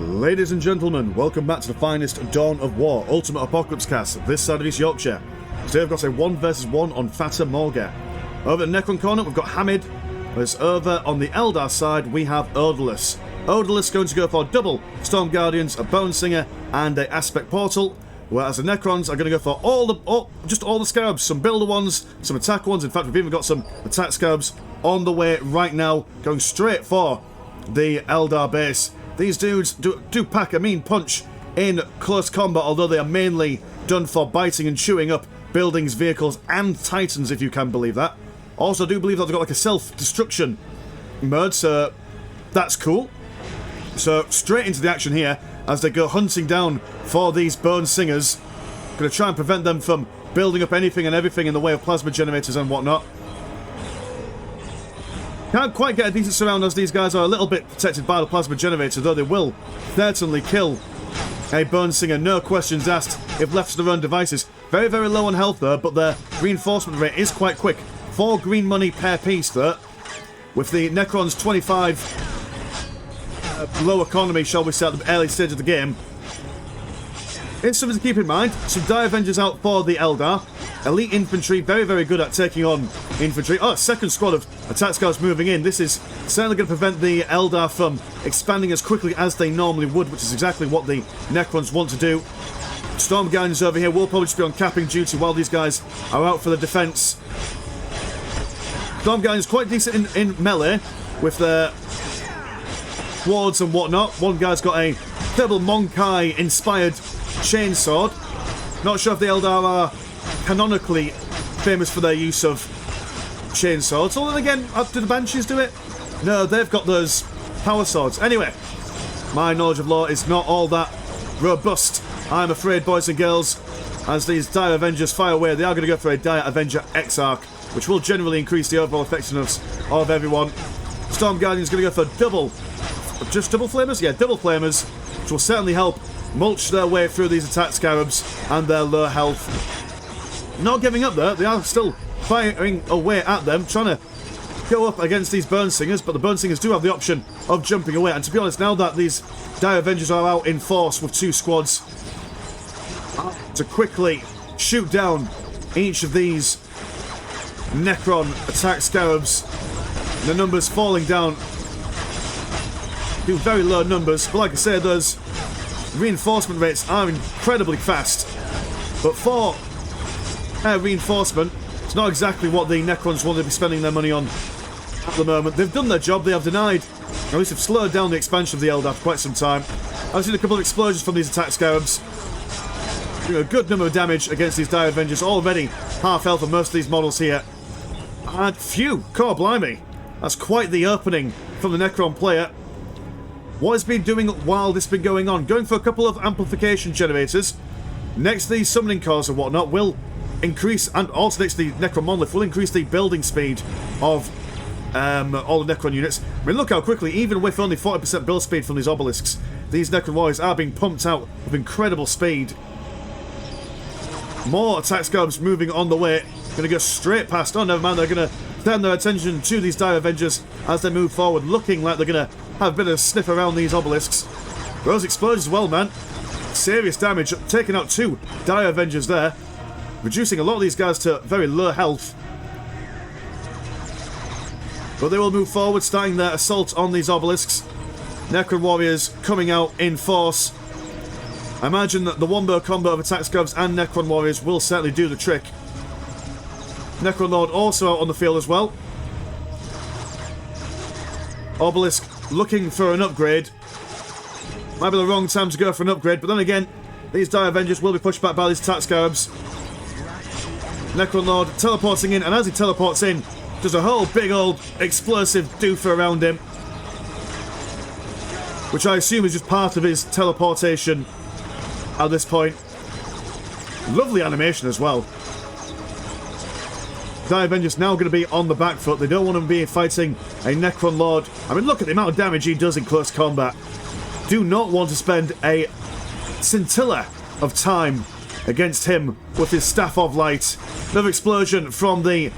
Ladies and gentlemen, welcome back to the finest Dawn of War Ultimate Apocalypse cast this side of East Yorkshire. Today we've got a 1 vs 1 on Fata Morga. Over at the Necron corner we've got Hamid, whereas over on the Eldar side we have Odourless. Odourless going to go for double Storm Guardians, a Bone Singer and a Aspect Portal, whereas the Necrons are going to go for all the Scarabs, some builder ones, some attack ones. In fact, we've even got some attack Scarabs on the way right now, going straight for the Eldar base. These dudes do pack a mean punch in close combat, although they are mainly done for biting and chewing up buildings, vehicles, and titans, if you can believe that. Also, I do believe that they've got like a self-destruction mode, so that's cool. So, straight into the action here as they go hunting down for these Bone Singers. Going to try and prevent them from building up anything and everything in the way of plasma generators and whatnot. Can't quite get a decent surround as these guys are a little bit protected by the plasma generator, though they will certainly kill a Bone Singer, no questions asked, if left to their own devices. Very, very low on health though, but their reinforcement rate is quite quick. 4 green money per piece though, with the Necrons 25 low economy, shall we say, at the early stage of the game. It's something to keep in mind. Some Die Avengers out for the Eldar. Elite infantry, very, very good at taking on infantry. Oh, second squad of attack scouts moving in. This is certainly going to prevent the Eldar from expanding as quickly as they normally would, which is exactly what the Necrons want to do. Storm Guardians over here will probably just be on capping duty while these guys are out for the defense. Storm Guardians quite decent in melee with their swords and whatnot. One guy's got a double Monkai inspired chainsword. Not sure if the Eldar are canonically famous for their use of chainswords. Although again, do the Banshees do it? No, they've got those power swords. Anyway, my knowledge of lore is not all that robust, I'm afraid, boys and girls. As these Dire Avengers fire away, they are going to go for a Dire Avenger Exarch, which will generally increase the overall effectiveness of everyone. Storm Guardian's going to go for double flamers? Yeah, double flamers, which will certainly help mulch their way through these attack scarabs and their low health. Not giving up though, they are still firing away at them, trying to go up against these Bone Singers, but the Bone Singers do have the option of jumping away. And to be honest, now that these Dire Avengers are out in force with 2 squads, to quickly shoot down each of these Necron attack scarabs, the numbers falling down to very low numbers. But like I say, those reinforcement rates are incredibly fast. But for reinforcement, it's not exactly what the Necrons want to be spending their money on at the moment. They've done their job, they have denied, or at least have slowed down the expansion of the Eldar for quite some time. I've seen a couple of explosions from these attack scarabs, doing a good number of damage against these Dire Avengers. Already half health on most of these models here. And phew, core blimey, that's quite the opening from the Necron player. What has been doing while this has been going on? Going for a couple of amplification generators next to these summoning cores and whatnot will increase, and also next to the Necron monolith will increase the building speed of all the Necron units. I mean, look how quickly, even with only 40% build speed from these obelisks, these Necron warriors are being pumped out with incredible speed. More attack scarabs moving on the way. Going to go straight past. Oh, never mind. They're going to turn their attention to these Dire Avengers as they move forward, looking like they're going to have a bit of a sniff around these obelisks. Those explosions as well, man. Serious damage. Taking out 2 Dire Avengers there. Reducing a lot of these guys to very low health. But they will move forward, starting their assault on these obelisks. Necron warriors coming out in force. I imagine that the wombo combo of attack scarabs and Necron warriors will certainly do the trick. Necron Lord also out on the field as well. Obelisk looking for an upgrade. Might be the wrong time to go for an upgrade, but then again, these Dire Avengers will be pushed back by these attack scarabs. Necron Lord teleporting in, and as he teleports in, there's a whole big old explosive doofer around him, which I assume is just part of his teleportation at this point. Lovely animation as well. Dire Avengers now going to be on the back foot. They don't want to be fighting a Necron Lord. I mean, look at the amount of damage he does in close combat. Do not want to spend a scintilla of time against him with his Staff of Light. Another explosion from the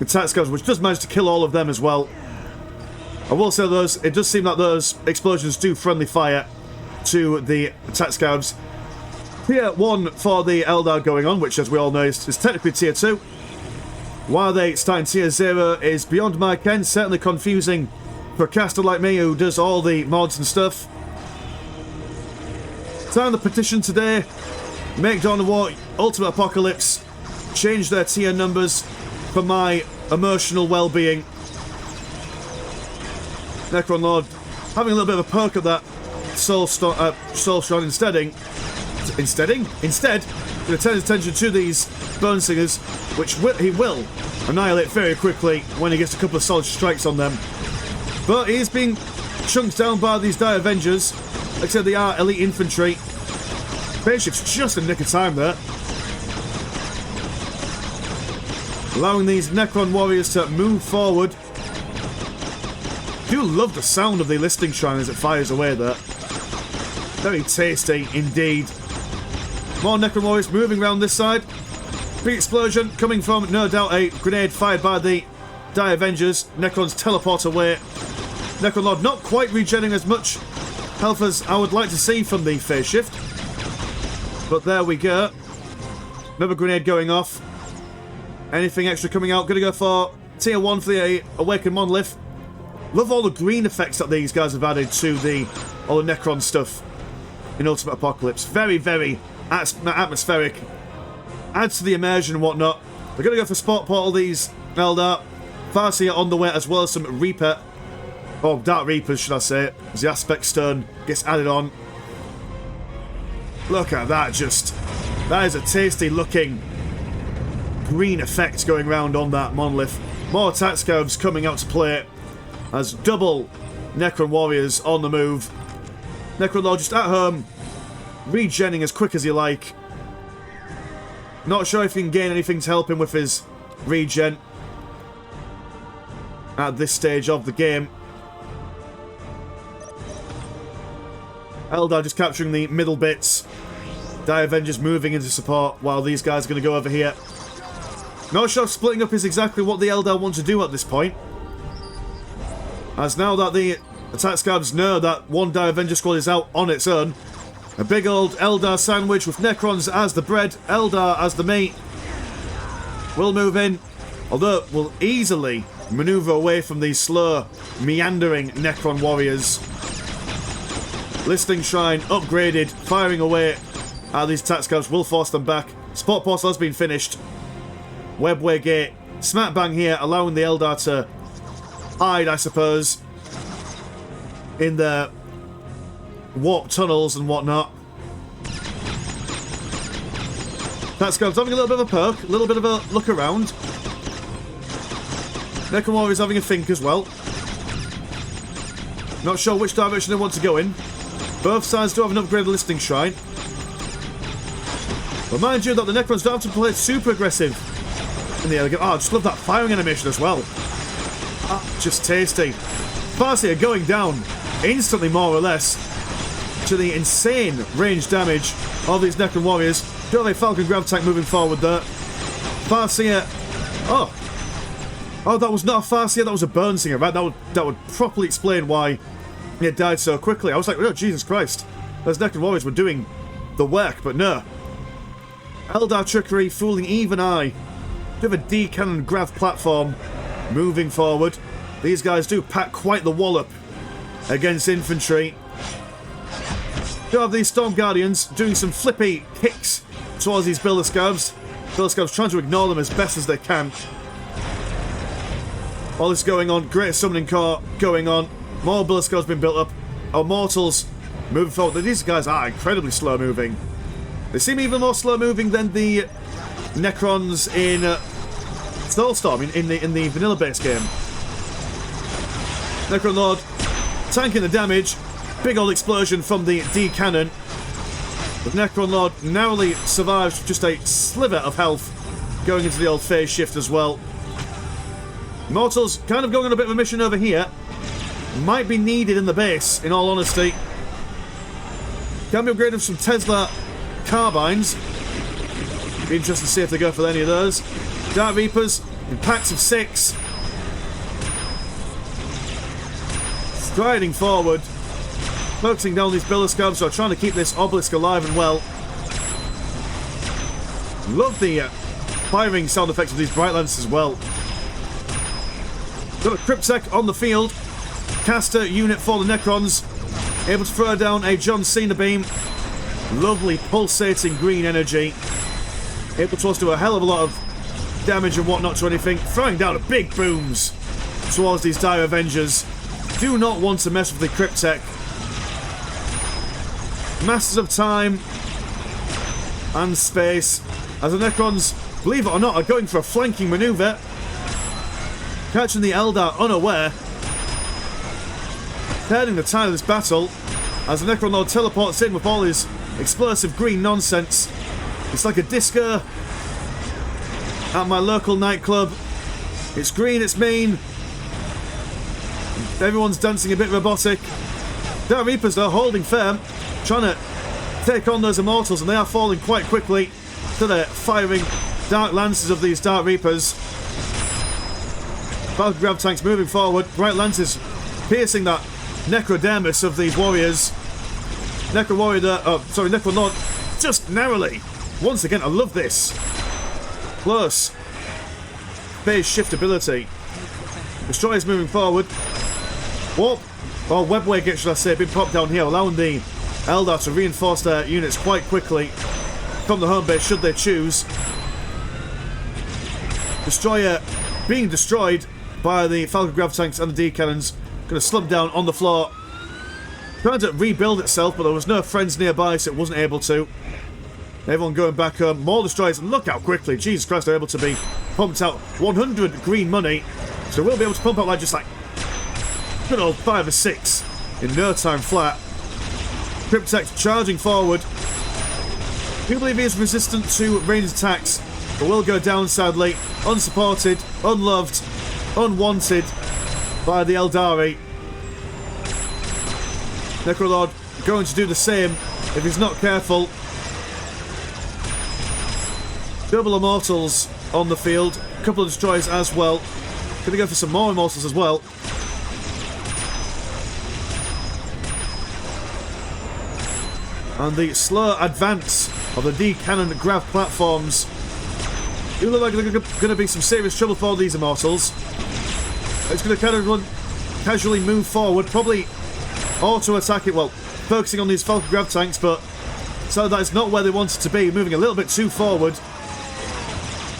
attack scarabs, which does manage to kill all of them as well. I will say those, it does seem like those explosions do friendly fire. to the attack scabs. Tier 1 for the Eldar going on, which as we all know is technically Tier 2. Why they starting Tier 0 is beyond my ken, certainly confusing for a caster like me who does all the mods and stuff. Sign the petition today, make Dawn of War Ultimate Apocalypse, change their tier numbers for my emotional well-being. Necron Lord having a little bit of a poke at that Soul Shrine instead, going to turn his attention to these Bone Singers, which he will annihilate very quickly when he gets a couple of solid strikes on them. But he's being chunked down by these Dire Avengers. Like I said, they are elite infantry. Spaceship's just in nick of time there. Allowing these Necron warriors to move forward. I do love the sound of the Listing Shrine as it fires away there. Very tasty indeed. More Necron warriors moving around this side. Big explosion coming from, no doubt, a grenade fired by the Dire Avengers. Necrons teleport away. Necron Lord not quite regenerating as much health as I would like to see from the phase shift. But there we go. Another grenade going off. Anything extra coming out? Gonna go for Tier 1 for the Awakened Monolith. Love all the green effects that these guys have added to all the Necron stuff in Ultimate Apocalypse. Very, very atmospheric. Adds to the immersion and whatnot. We're gonna go for Spot Portal, these Eldar. Farseer on the way, as well as some Reaper. Or Dark Reapers, should I say. As the Aspect Stone gets added on. Look at that, that is a tasty looking green effect going around on that monolith. More attack scabs coming out to play as double Necron warriors on the move. Necron Lord just at home, regenning as quick as you like. Not sure if he can gain anything to help him with his regen at this stage of the game. Eldar just capturing the middle bits. Dire Avengers moving into support while these guys are going to go over here. Not sure if splitting up is exactly what the Eldar want to do at this point. As now that the attack scabs know that one Dire Avenger squad is out on its own, a big old Eldar sandwich with Necrons as the bread, Eldar as the meat. We'll move in, although we'll easily maneuver away from these slow, meandering Necron warriors. Listing Shrine upgraded, firing away at these attack scabs will force them back. Spot Portal has been finished. Webway Gate, smack bang here, allowing the Eldar to hide, I suppose, in the warp tunnels and whatnot. Attack scabs having a little bit of a poke, a little bit of a look around. Necron Warriors having a think as well. Not sure which direction they want to go in. Both sides do have an upgraded Listing Shrine. But mind you that the Necrons don't have to play super aggressive in the elegant. Oh, I just love that firing animation as well. Just tasty. Farseer going down instantly, more or less, to the insane range damage of these Necron warriors. Do have a Falcon Grav tank moving forward there. Farseer. Oh, that was not a Farseer, that was a Burn Singer, right? That would properly explain why he had died so quickly. I was like, oh, Jesus Christ. Those Necron warriors were doing the work, but no. Eldar trickery, fooling even I. Do have a D-cannon Grav platform moving forward. These guys do pack quite the wallop against infantry. Do have these Storm Guardians doing some flippy kicks towards these Builder Scavs. Builder Scavs trying to ignore them as best as they can. All this going on, Great Summoning Core going on. More Builder Scavs being built up. Our Mortals moving forward. These guys are incredibly slow moving. They seem even more slow moving than the Necrons in Soulstorm in the vanilla base game. Necron Lord tanking the damage. Big old explosion from the D cannon. The Necron Lord narrowly survives just a sliver of health going into the old phase shift as well. Mortals kind of going on a bit of a mission over here. Might be needed in the base, in all honesty. Can be upgraded with some Tesla carbines. Be interested to see if they go for any of those. Dark Reapers in packs of 6. Striding forward. focusing down these Billow Scabs who are trying to keep this obelisk alive and well. Love the firing sound effects of these Bright Lances as well. Got a Cryptek on the field. Caster unit for the Necrons. Able to throw down a John Cena beam. Lovely pulsating green energy. Able to also do a hell of a lot of damage and whatnot to anything. Throwing down big booms towards these Dire Avengers. Do not want to mess with the Cryptek. Masters of time and space. As the Necrons, believe it or not, are going for a flanking maneuver. Catching the Eldar unaware. Turning the tide of this battle as the Necron Lord teleports in with all his explosive green nonsense. It's like a disco at my local nightclub. It's green, it's mean. Everyone's dancing a bit robotic. Dark Reapers, though, holding firm, trying to take on those Immortals, and they are falling quite quickly to the firing Dark Lances of these Dark Reapers. Falcon Grav Tanks moving forward. Bright Lances piercing that Necrodermis of these warriors. Necron Lord, just narrowly. Once again, I love this. Plus, phase shift ability. Destroyers moving forward. Warp, or Webway, should I say, been popped down here, allowing the Eldar to reinforce their units quite quickly from the home base, should they choose. Destroyer being destroyed by the Falcon Grav Tanks and the D Cannons. Going to slump down on the floor. Trying to rebuild itself, but there was no friends nearby, so it wasn't able to. Everyone going back home. More destroyers. Look how quickly, Jesus Christ, they're able to be pumped out. 100 green money. So we'll be able to pump out like just like good old 5 or 6 in no time flat. Cryptek charging forward. Do believe he is resistant to ranged attacks, but will go down sadly. Unsupported, unloved, unwanted by the Eldari. Necrolord going to do the same if he's not careful. Double Immortals on the field. A couple of destroyers as well. Gonna go for some more Immortals as well. And the slow advance of the D-Cannon Grav platforms do look like there's going to be some serious trouble for these Immortals. It's going to kind of casually move forward, probably auto-attack it, well, focusing on these Falcon Grav Tanks, but so that is not where they want it to be, moving a little bit too forward.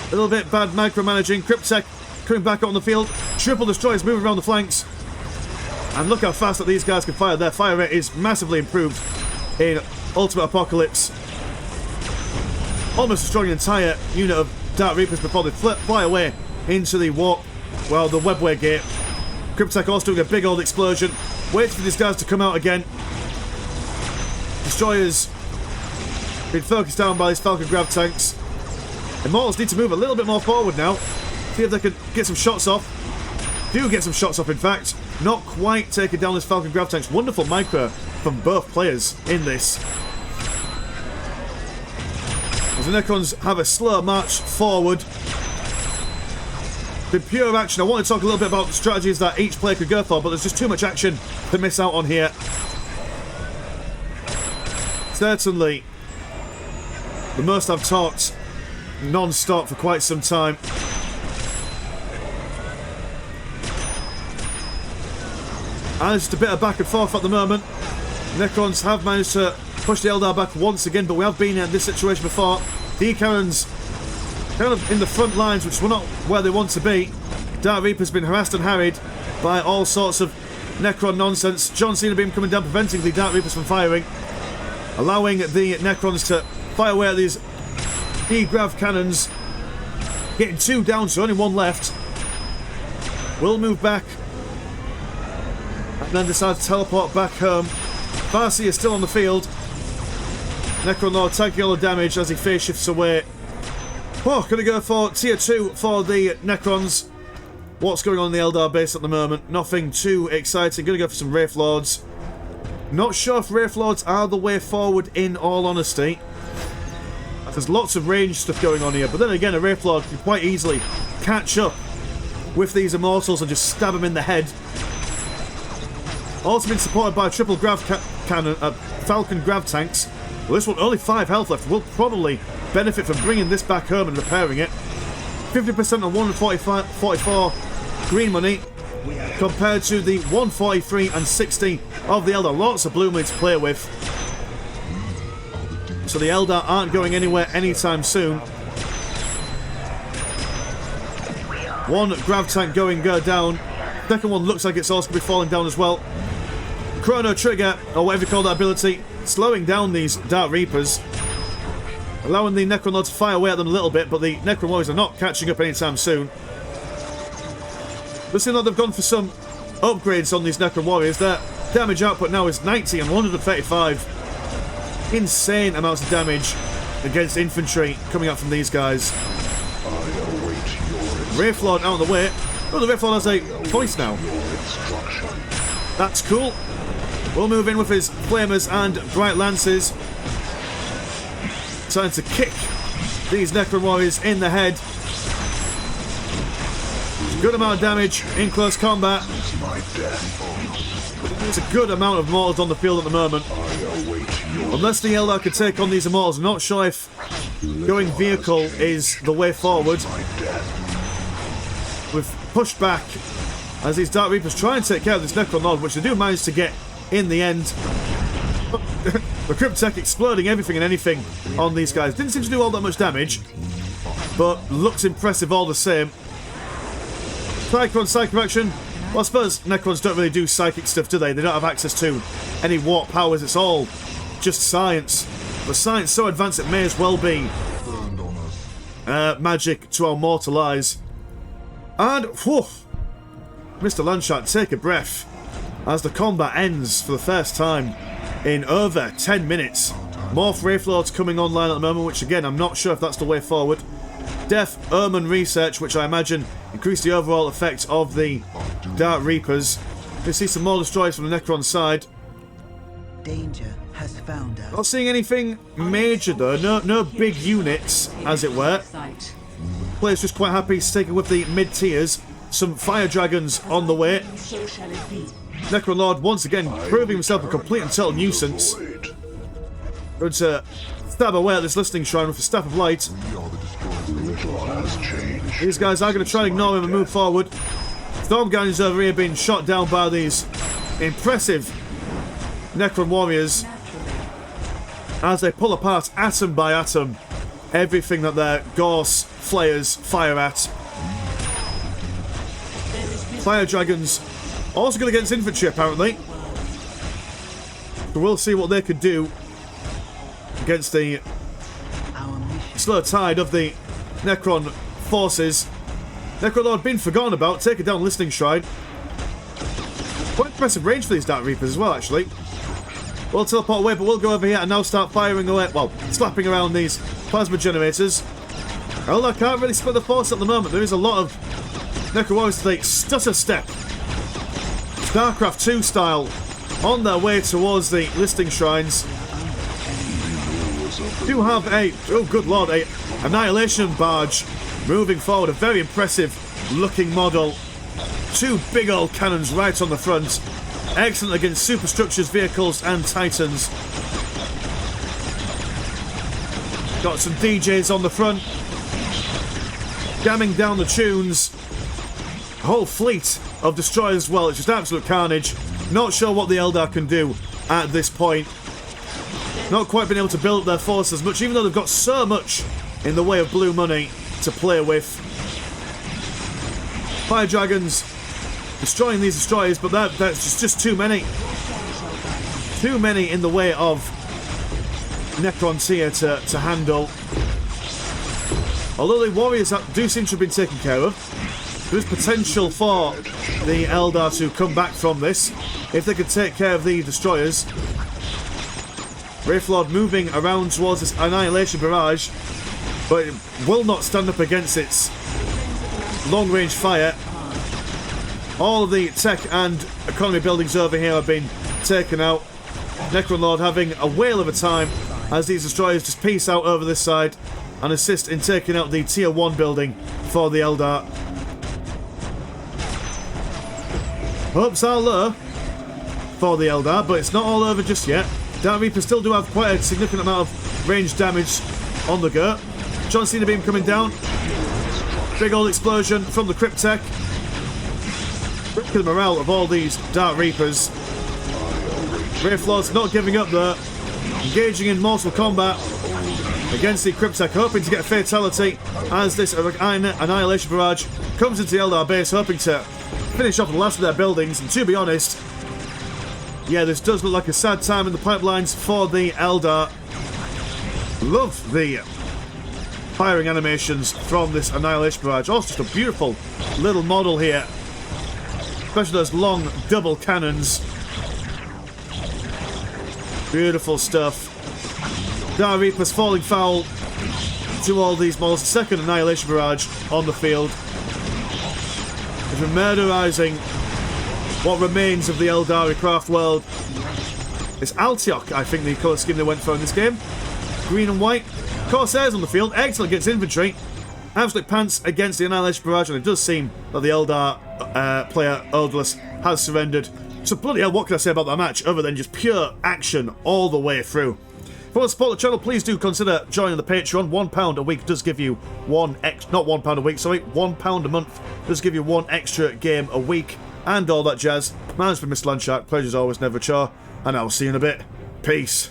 A little bit bad micromanaging. Cryptek coming back on the field. Triple destroyers moving around the flanks. And look how fast that these guys can fire. Their fire rate is massively improved in Ultimate Apocalypse. Almost destroying an entire unit of Dark Reapers before they fly away into the warp, well, the Webway gate. Cryptek also doing a big old explosion. Waiting for these guys to come out again. Destroyers being focused down by these Falcon Grav Tanks. Immortals need to move a little bit more forward now. See if they can get some shots off. Do get some shots off, in fact. Not quite taking down this Falcon Grav Tanks. Wonderful micro from both players in this. As the Necrons have a slow march forward. The pure action. I want to talk a little bit about the strategies that each player could go for, but there's just too much action to miss out on here. Certainly the most I've talked non-stop for quite some time. And it's just a bit of back and forth at the moment. Necrons have managed to push the Eldar back once again, but we have been in this situation before. The Cannons kind of in the front lines, which were not where they want to be. Dark Reaper's been harassed and harried by all sorts of Necron nonsense. John Cena beam coming down, preventing the Dark Reapers from firing, allowing the Necrons to fire away at these E-Grav cannons. Getting 2 down, so only 1 left. Will move back and then decide to teleport back home. Farsi is still on the field. Necron Lord taking all the damage as he phase shifts away. Oh, going to go for tier 2 for the Necrons. What's going on in the Eldar base at the moment? Nothing too exciting. Going to go for some Wraith Lords. Not sure if Wraith Lords are the way forward, in all honesty. There's lots of range stuff going on here, but then again, a Wraith Lord can quite easily catch up with these Immortals and just stab them in the head. Also been supported by triple Grav Falcon grav tanks. Well, this one only 5 health left. We'll probably benefit from bringing this back home and repairing it. 50% on 144 green money compared to the 143 and 60 of the Eldar. Lots of blue money to play with. So the Eldar aren't going anywhere anytime soon. One grav tank going down. Second one looks like it's also going to be falling down as well. Chrono Trigger, or whatever you call that ability, slowing down these Dark Reapers, allowing the Necron Lord to fire away at them a little bit, but the Necron Warriors are not catching up anytime soon. Looks like they've gone for some upgrades on these Necron Warriors. Their damage output now is 90 and 135. Insane amounts of damage against infantry coming out from these guys. Wraith Lord out of the way. Oh, the Wraith Lord has a voice now. That's cool. We'll move in with his Flamers and Bright Lances. Trying to kick these Necron Warriors in the head. Good amount of damage in close combat. There's a good amount of mortals on the field at the moment. Unless the Eldar could take on these immortals, I'm not sure if going vehicle is the way forward. We've pushed back as these Dark Reapers try and take care of this Necron Lord, which they do manage to get in the end. The Cryptek exploding everything and anything on these guys. Didn't seem to do all that much damage, but looks impressive all the same. Psychron Psychic action. Well, I suppose Necrons don't really do psychic stuff, do they? They don't have access to any warp powers. It's all just science. But science so advanced it may as well be magic to our mortal eyes. And, whew, Mr. Landshark, take a breath as the combat ends for the first time in over 10 minutes. More Wraith Lords coming online at the moment, which again, I'm not sure if that's the way forward. Death Omen research, which I imagine increased the overall effect of the Dark Reapers. We see some more destroyers from the Necron side. Danger has found us. Not seeing anything major though, no big units, as it were. Players just quite happy sticking with the mid-tiers. Some Fire Dragons on the way. Necron Lord once again proving himself a complete and total nuisance. Going to stab away at this listening shrine with a Staff of Light. These guys are going to try and ignore him and move forward. Storm Guardians over here being shot down by these impressive Necron Warriors as they pull apart atom by atom everything that their Gorse Flayers fire at. Fire Dragons also good against infantry apparently. So we'll see what they could do against the slow tide of the Necron forces. Necron Lord being forgotten about, taking down Listening Shrine. Quite impressive range for these Dark Reapers as well, actually. We'll teleport away, but we'll go over here and now start firing away, well, slapping around these plasma generators. Eldar can't really split the force at the moment. There is a lot of Necron Warriors to take stutter step, StarCraft 2 style, on their way towards the Listening Shrines. Do have a, oh good lord, a Annihilation Barge moving forward. A very impressive looking model. 2 big old cannons right on the front. Excellent against superstructures, vehicles and titans. Got some DJs on the front. Jamming down the tunes. A whole fleet of destroyers as well. It's just absolute carnage. Not sure what the Eldar can do at this point. Not quite been able to build up their force as much, even though they've got so much in the way of blue money to play with. Fire Dragons destroying these destroyers, but that's just too many. Too many in the way of Necrons here to handle. Although the Warriors do seem to have been taken care of, there is potential for the Eldar to come back from this if they could take care of the destroyers. Wraith Lord moving around towards this Annihilation Barrage, but it will not stand up against its long-range fire. All of the tech and economy buildings over here have been taken out. Necron Lord having a whale of a time as these destroyers just peace out over this side and assist in taking out the Tier 1 building for the Eldar. Hopes are low. for the Eldar, but it's not all over just yet. Dark Reapers still do have quite a significant amount of range damage on the go. John Cena beam coming down. Big old explosion from the Cryptek. The morale of all these Dark Reapers. Wraithlords not giving up though. Engaging in mortal combat against the Cryptek, hoping to get a fatality as this Annihilation Barrage comes into the Eldar base, hoping to finish off the last of their buildings. And to be honest, yeah, this does look like a sad time in the pipelines for the Eldar. Love the firing animations from this Annihilation Barrage. Also just a beautiful little model here. Especially those long double cannons. Beautiful stuff. Dark Reapers falling foul to all these models. The second Annihilation Barrage on the field. They've been murderizing what remains of the Eldari craft world. It's Altiok, I think, the colour scheme they went for in this game. Green and white. Corsairs on the field. Excellent against infantry. Absolute pants against the Annihilation Barrage, and it does seem that the Eldar player, Odourless, has surrendered. So bloody hell, what can I say about that match other than just pure action all the way through? If you want to support the channel, please do consider joining the Patreon. £1 a week does give you not £1 a week, sorry, £1 a month does give you one extra game a week and all that jazz. My name's been Mr. Landshark. Pleasure as always, never a chore, and I'll see you in a bit. Peace.